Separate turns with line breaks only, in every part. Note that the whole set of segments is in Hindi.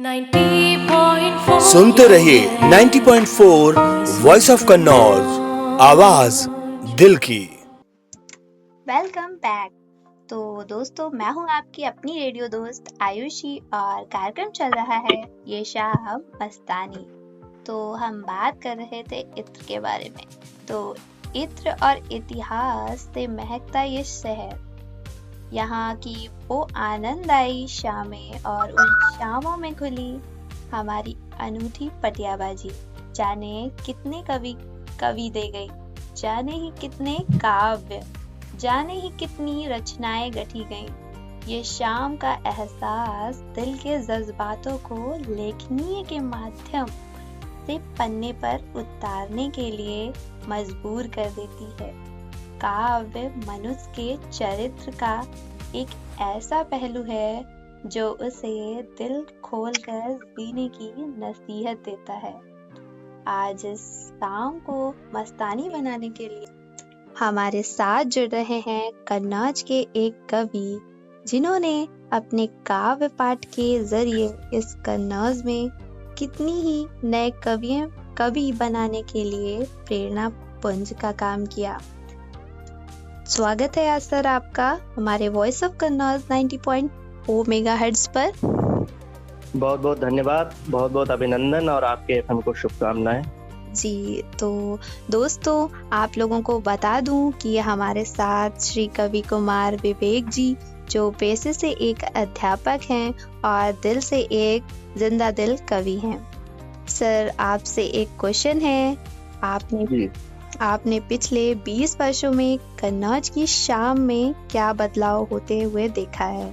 90.4
सुनते रहिए 90.4 वॉइस ऑफ कन्नौज, आवाज दिल की।
Welcome back. तो दोस्तों, मैं हूं आपकी अपनी रेडियो दोस्त आयुषी और कार्यक्रम चल रहा है ये शाम मस्तानी। तो हम बात कर रहे थे इत्र के बारे में। तो इत्र और इतिहास से महकता ये शहर, यहाँ की वो आनंददायी शामें और उन शामों में खुली हमारी अनूठी पटियाबाजी। जाने कितने कवि दे गई, जाने ही कितने काव्य, जाने ही कितनी रचनाएं गढ़ी गईं। ये शाम का एहसास दिल के जज्बातों को लेखनी के माध्यम से पन्ने पर उतारने के लिए मजबूर कर देती है। काव्य मनुष्य के चरित्र का एक ऐसा पहलू है जो उसे दिल खोलकर जीने की नसीहत देता है। आज इस शाम को मस्तानी बनाने के लिए हमारे साथ जुड़ रहे हैं कन्नौज के एक कवि, जिन्होंने अपने काव्य पाठ के जरिए इस कन्नौज में कितनी ही नए कवि बनाने के लिए प्रेरणा पुंज का काम किया। स्वागत है आज सर आपका हमारे वॉइस ऑफ कन्नौज 90.4 मेगाहर्ट्ज पर।
बहुत बहुत धन्यवाद, बहुत बहुत अभिनंदन और आपके एफएम को शुभकामनाएं।
जी, तो दोस्तों, आप लोगों को बता दूं कि हमारे साथ श्री कवि कुमार विवेक जी, जो पेशे से एक अध्यापक हैं और दिल से एक जिंदा दिल कवि हैं। सर, आपसे एक क्वेश्चन है। आपने पिछले 20 वर्षों में कन्नौज की शाम में क्या बदलाव होते हुए देखा है?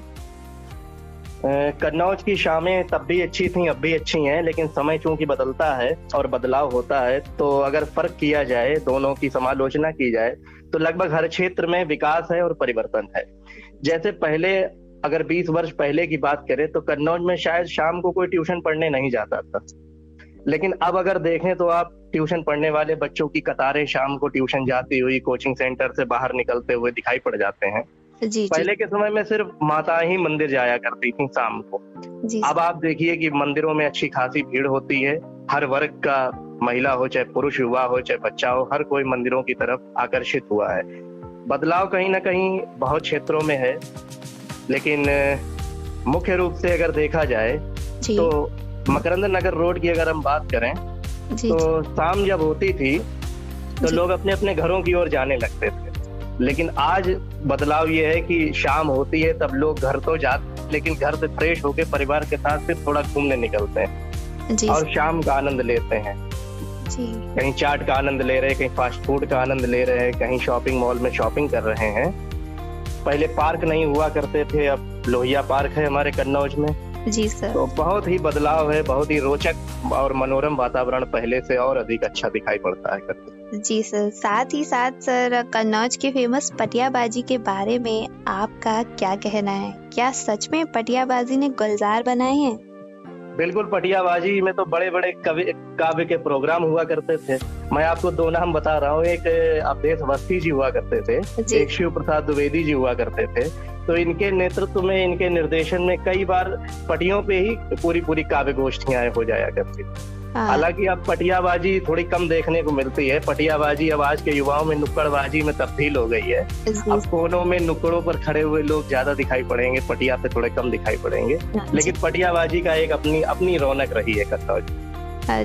कन्नौज की शामें तब भी अच्छी थीं, अब भी अच्छी हैं, लेकिन समय चूंकि बदलता है और बदलाव होता है, तो अगर फर्क किया जाए, दोनों की समालोचना की जाए, तो लगभग हर क्षेत्र में विकास है और परिवर्तन है। जैसे पहले अगर 20 वर्ष पहले की बात करें तो कन्नौज में शायद शाम को कोई ट्यूशन पढ़ने नहीं जाता था, लेकिन अब अगर देखें तो आप ट्यूशन पढ़ने वाले बच्चों की कतारें शाम को ट्यूशन जाती हुई कोचिंग सेंटर से बाहर निकलते हुए दिखाई पड़ जाते हैं। पहले के समय में सिर्फ माता ही मंदिर जाया करती थी शाम को। अब आप देखिए कि मंदिरों में अच्छी खासी भीड़ होती है। हर वर्ग का, महिला हो चाहे पुरुष, युवा हो चाहे बच्चा हो, हर कोई मंदिरों की तरफ आकर्षित हुआ है। बदलाव कहीं ना कहीं बहुत क्षेत्रों में है, लेकिन मुख्य रूप से अगर देखा जाए तो मकरंद नगर रोड की अगर हम बात करें तो शाम जब होती थी तो लोग अपने अपने घरों की ओर जाने लगते थे, लेकिन आज बदलाव ये है कि शाम होती है तब लोग घर तो जाते, लेकिन घर से फ्रेश होकर परिवार के साथ सिर्फ थोड़ा घूमने निकलते हैं और शाम का आनंद लेते हैं। कहीं चाट का आनंद ले रहे हैं, कहीं फास्ट फूड का आनंद ले रहे हैं, कहीं शॉपिंग मॉल में शॉपिंग कर रहे हैं। पहले पार्क नहीं हुआ करते थे, अब लोहिया पार्क है हमारे कन्नौज में।
जी सर।
तो बहुत ही बदलाव है, बहुत ही रोचक और मनोरम वातावरण पहले से और अधिक अच्छा दिखाई पड़ता है।
जी सर, साथ ही साथ सर, कन्नौज के फेमस पटियाबाजी के बारे में आपका क्या कहना है? क्या सच में पटियाबाजी ने गुलजार बनाए हैं?
बिल्कुल, पटियाबाजी में तो बड़े बड़े काव्य के प्रोग्राम हुआ करते थे। मैं आपको दो नाम बता रहा हूँ। एक अवधेश अवस्थी जी हुआ करते थे, एक शिव प्रसाद द्विवेदी जी हुआ करते थे। तो इनके नेतृत्व में, इनके निर्देशन में कई बार पटियों पे ही पूरी काव्य गोष्ठियां हो जाया करती। हालांकि अब पटियाबाजी थोड़ी कम देखने को मिलती है। पटियाबाजी अब आज के युवाओं में नुक्कड़बाजी में तब्दील हो गई है। अब कोनों में नुक्कड़ों पर खड़े हुए लोग ज्यादा दिखाई पड़ेंगे, पटिया पे थोड़े कम दिखाई पड़ेंगे, लेकिन पटियाबाजी का एक अपनी रौनक रही है कन्नौज।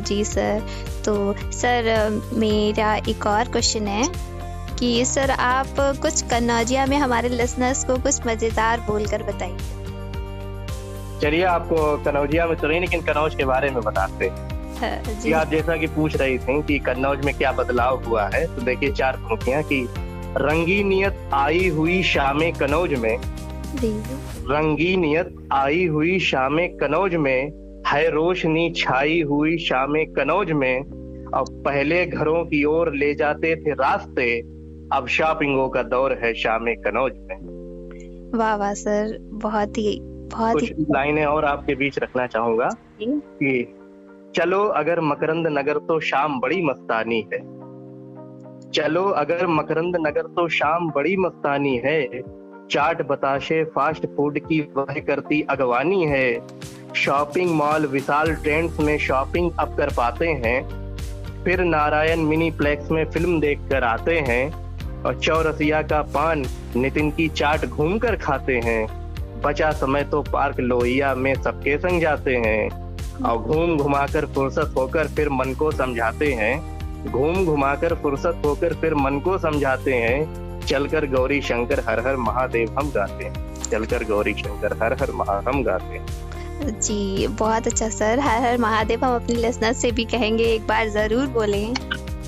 जी सर। तो सर, मेरा एक और क्वेश्चन है कि सर, आप कुछ कन्नौजिया में हमारे लिसनर्स को कुछ मजेदार बोलकर बताइए।
चलिए, आपको कन्नौजिया में तो नहीं, लेकिन कन्नौज के बारे में बताते हैं। जी, आप जैसा कि पूछ रही थी कि कन्नौज में क्या बदलाव हुआ है, तो देखिए 4 पंक्तियां कि रंगी नियत आई हुई शामें कन्नौज में, रंगी नियत आई हुई शामें कन्नौज में, है रोशनी छाई हुई शामें कन्नौज में, अब पहले घरों की ओर ले जाते थे रास्ते, अब शॉपिंगों का दौर है शामें कन्नौज में।
वाह वाह सर, बहुत ही
कुछ लाइनें और आपके बीच रखना चाहूंगा कि चलो अगर मकरंद नगर तो शाम बड़ी मस्तानी है, चलो अगर मकरंद नगर तो शाम बड़ी मस्तानी है, चाट बताशे फास्ट फूड की वह करती अगवानी है, शॉपिंग मॉल विशाल ट्रेंड्स में शॉपिंग अब कर पाते हैं, फिर नारायण मिनीप्लेक्स में फिल्म देख कर आते हैं, और चौरसिया का पान नितिन की चाट घूम कर खाते हैं। बचा समय तो पार्क लोहिया में सबके संग जाते हैं, और घूम घुमाकर फुर्सत होकर फिर मन को समझाते हैं। घूम घुमाकर फुर्सत होकर फिर मन को समझाते हैं। चलकर गौरी शंकर हर हर महादेव हम गाते हैं, चलकर गौरी शंकर हर हर हम गाते हैं।
जी बहुत अच्छा सर, हर हर महादेव हम अपने लिसनर से भी कहेंगे, एक बार जरूर बोलें।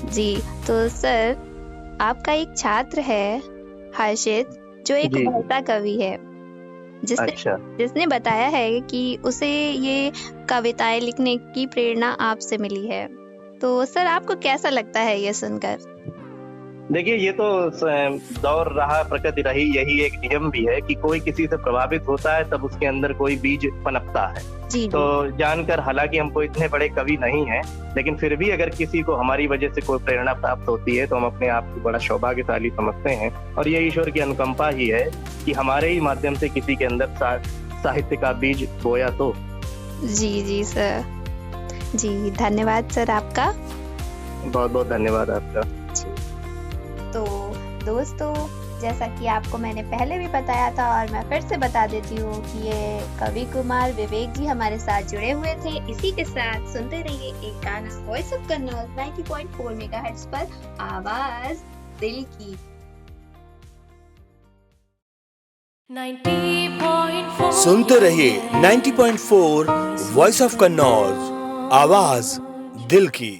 जी तो सर, आपका एक छात्र है हर्षित, जो एक
जी।
उभरता कवि है,
अच्छा।
जिसने बताया है कि उसे ये कविताएं लिखने की प्रेरणा आपसे मिली है। तो सर आपको कैसा लगता है ये सुनकर?
देखिए, ये तो दौर रहा, प्रकृति रही, यही एक नियम भी है कि कोई किसी से प्रभावित होता है तब उसके अंदर कोई बीज पनपता है।
जी
तो जानकर, हालांकि हम कोई इतने बड़े कवि नहीं हैं, लेकिन फिर भी अगर किसी को हमारी वजह से कोई प्रेरणा प्राप्त होती है तो हम अपने आप को बड़ा सौभाग्यशाली समझते हैं। और ये ईश्वर की अनुकंपा ही है कि हमारे ही माध्यम से किसी के अंदर साहित्य का बीज बोया तो।
जी सर, जी धन्यवाद सर आपका।
बहुत बहुत धन्यवाद आपका।
तो दोस्तों, जैसा कि आपको मैंने पहले भी बताया था और मैं फिर से बता देती हूँ कि ये कवि कुमार विवेक जी हमारे साथ जुड़े हुए थे। इसी के साथ सुनते रहिए एक गाना वॉइस ऑफ कन्नौज 90.4 मेगाहर्ट्ज पर, आवाज दिल की।
90.4
सुनते रहिए 90.4 वॉइस ऑफ कन्नौज, आवाज दिल की।